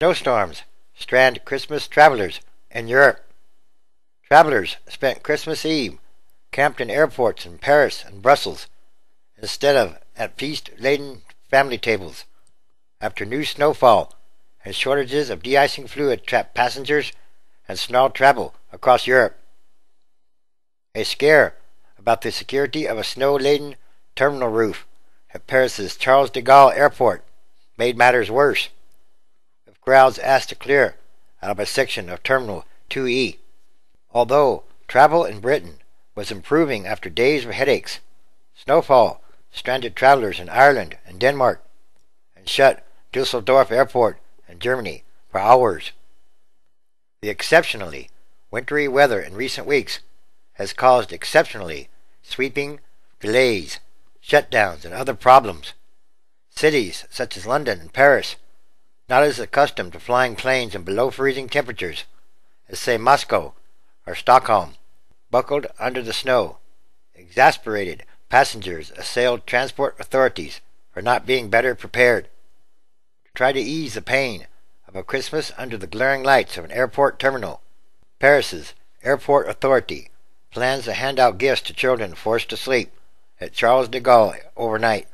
Snowstorms, Strand Christmas travelers in Europe. Travelers spent Christmas Eve camped in airports in Paris and Brussels instead of at feast-laden family tables after new snowfall and shortages of de-icing fluid trapped passengers and stalled travel across Europe. A scare about the security of a snow-laden terminal roof at Paris's Charles de Gaulle Airport made matters worse, with crowds asked to clear out of a section of Terminal 2E. Although travel in Britain was improving after days of headaches, snowfall stranded travelers in Ireland and Denmark and shut Düsseldorf Airport in Germany for hours. The exceptionally wintry weather in recent weeks has caused exceptionally sweeping delays, shutdowns, and other problems. Cities such as London and Paris, not as accustomed to flying planes in below freezing temperatures as, say, Moscow or Stockholm, buckled under the snow. Exasperated passengers assailed transport authorities for not being better prepared. To try to ease the pain of a Christmas under the glaring lights of an airport terminal, Paris's airport authority plans to hand out gifts to children forced to sleep at Charles de Gaulle overnight.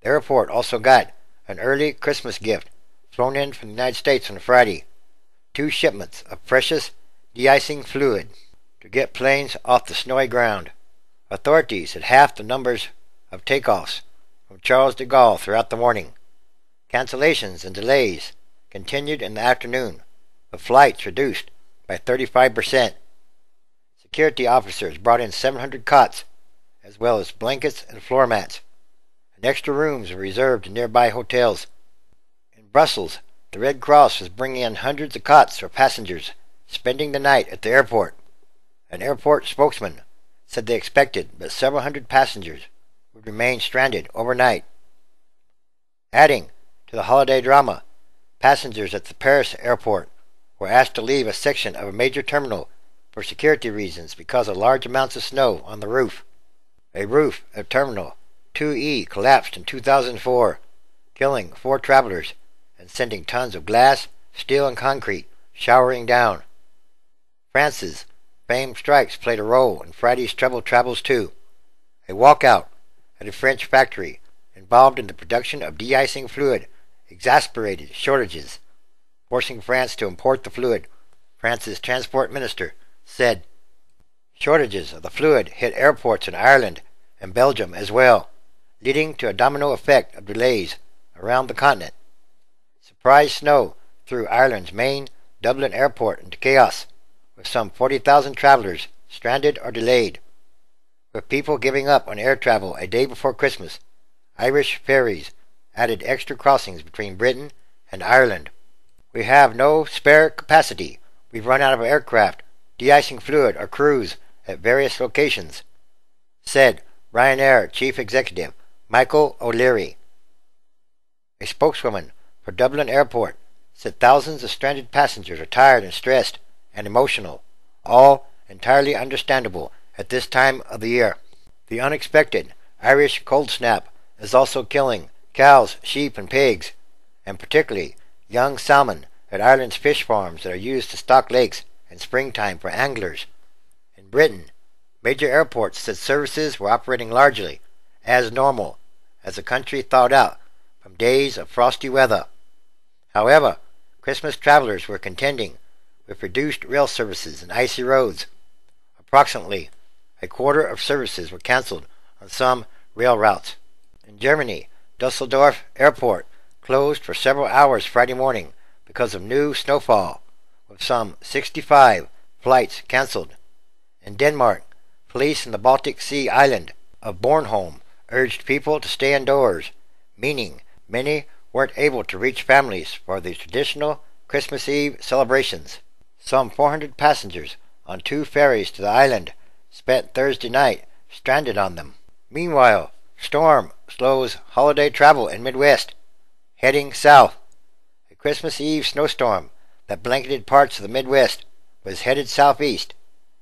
The airport also got an early Christmas gift flown in from the United States on Friday, 2 shipments of precious de-icing fluid to get planes off the snowy ground. Authorities had halved the numbers of takeoffs from Charles de Gaulle throughout the morning. Cancellations and delays continued in the afternoon, with flights reduced by 35%. Security officers brought in 700 cots, as well as blankets and floor mats, and extra rooms were reserved in nearby hotels. In Brussels, the Red Cross was bringing in hundreds of cots for passengers spending the night at the airport. An airport spokesman said they expected that several hundred passengers would remain stranded overnight. Adding to the holiday drama, passengers at the Paris airport were asked to leave a section of a major terminal for security reasons because of large amounts of snow on the roof. A roof at Terminal 2E collapsed in 2004, killing 4 travelers and sending tons of glass, steel, and concrete showering down. France's famed strikes played a role in Friday's troubled travels too. A walkout at a French factory involved in the production of de-icing fluid exacerbated shortages, forcing France to import the fluid. France's transport minister said shortages of the fluid hit airports in Ireland and Belgium as well, leading to a domino effect of delays around the continent. Surprise snow threw Ireland's main Dublin airport into chaos, with some 40,000 travelers stranded or delayed. With people giving up on air travel a day before Christmas, Irish ferries added extra crossings between Britain and Ireland. "We have no spare capacity. We've run out of aircraft, de-icing fluid, or crews at various locations," said Ryanair Chief Executive Michael O'Leary. A spokeswoman for Dublin Airport said thousands of stranded passengers are tired and stressed and emotional, all entirely understandable at this time of the year. The unexpected Irish cold snap is also killing cows, sheep, and pigs, and particularly young salmon at Ireland's fish farms that are used to stock lakes in springtime for anglers. In Britain, major airports said services were operating largely as normal as the country thawed out from days of frosty weather. However, Christmas travelers were contending with reduced rail services and icy roads. Approximately a quarter of services were canceled on some rail routes. In Germany, Düsseldorf Airport closed for several hours Friday morning because of new snowfall, with some 65 flights canceled. In Denmark, police in the Baltic Sea island of Bornholm urged people to stay indoors, meaning many weren't able to reach families for the traditional Christmas Eve celebrations. Some 400 passengers on 2 ferries to the island spent Thursday night stranded on them. Meanwhile, storm slows holiday travel in Midwest, heading south. A Christmas Eve snowstorm that blanketed parts of the Midwest was headed southeast,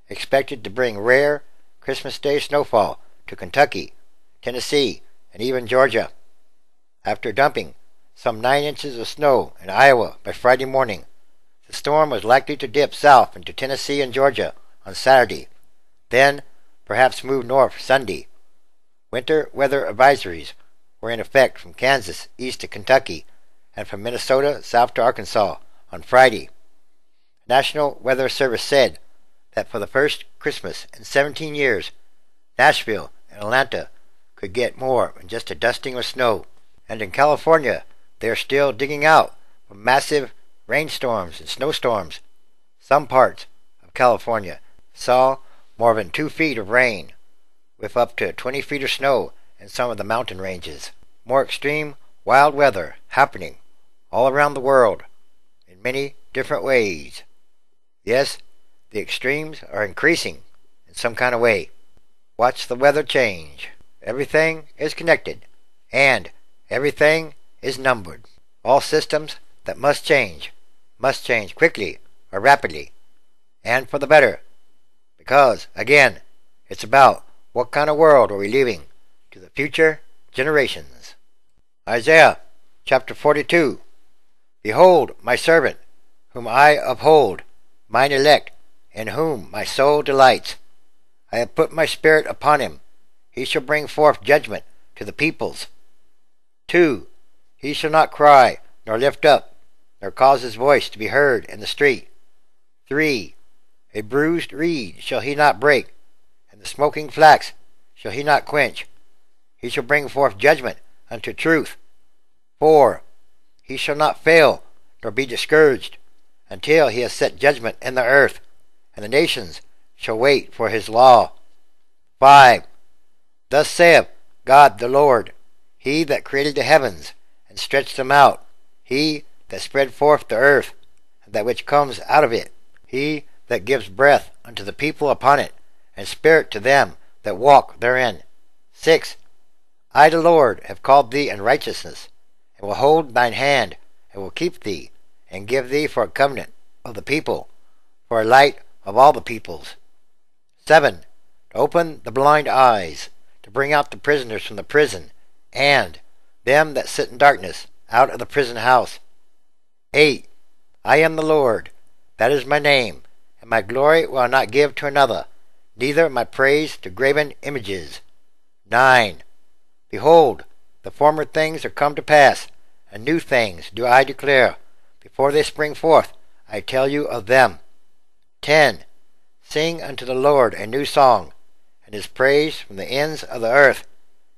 expected to bring rare Christmas Day snowfall to Kentucky, Tennessee, and even Georgia. After dumping some 9 inches of snow in Iowa by Friday morning. The storm was likely to dip south into Tennessee and Georgia on Saturday, then perhaps move north Sunday. Winter weather advisories were in effect from Kansas east to Kentucky and from Minnesota south to Arkansas on Friday. The National Weather Service said that for the first Christmas in 17 years, Nashville and Atlanta could get more than just a dusting of snow. And in California, they are still digging out from massive rainstorms and snowstorms. Some parts of California saw more than 2 feet of rain, with up to 20 feet of snow in some of the mountain ranges. More extreme, wild weather happening all around the world in many different ways. Yes, the extremes are increasing in some kind of way. Watch the weather change. Everything is connected, and everything is numbered. All systems that must change quickly or rapidly, and for the better. Because, again, it's about what kind of world are we leaving to the future generations. Isaiah chapter 42. Behold my servant, whom I uphold, mine elect, in whom my soul delights. I have put my spirit upon him. He shall bring forth judgment to the peoples. 2. He shall not cry, nor lift up, nor cause his voice to be heard in the street. 3. A bruised reed shall he not break, and the smoking flax shall he not quench. He shall bring forth judgment unto truth. 4. He shall not fail, nor be discouraged, until he has set judgment in the earth, and the nations shall wait for his law. 5. Thus saith God the Lord, he that created the heavens, and stretched them out, he that spread forth the earth, and that which comes out of it, he that gives breath unto the people upon it, and spirit to them that walk therein. 6. I the Lord have called thee in righteousness, and will hold thine hand, and will keep thee, and give thee for a covenant of the people, for a light of all the peoples. 7. To open the blind eyes, to bring out the prisoners from the prison, and them that sit in darkness out of the prison house. 8. I am the Lord, that is my name, and my glory will I not give to another, neither my praise to graven images. 9. Behold, the former things are come to pass, and new things do I declare. Before they spring forth, I tell you of them. 10. Sing unto the Lord a new song, and his praise from the ends of the earth,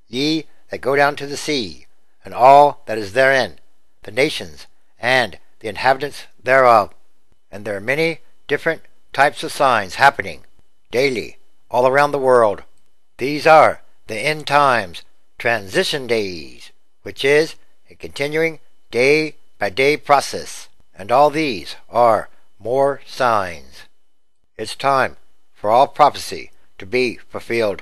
ye that go down to the sea, and all that is therein, the nations, and the inhabitants thereof. And there are many different types of signs happening daily all around the world. These are the end times transition days, which is a continuing day-by-day process, and all these are more signs. It's time for all prophecy to be fulfilled.